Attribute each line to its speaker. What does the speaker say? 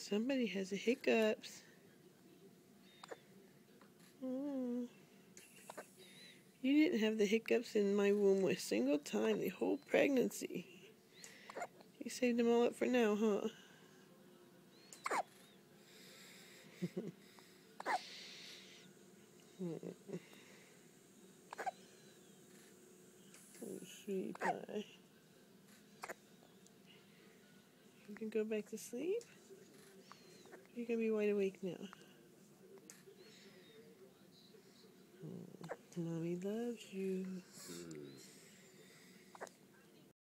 Speaker 1: Somebody has the hiccups. Oh. You didn't have the hiccups in my womb a single time the whole pregnancy. You saved them all up for now, huh? Oh, sweetie pie. You can go back to sleep? You're going to be wide awake now. Mommy loves you.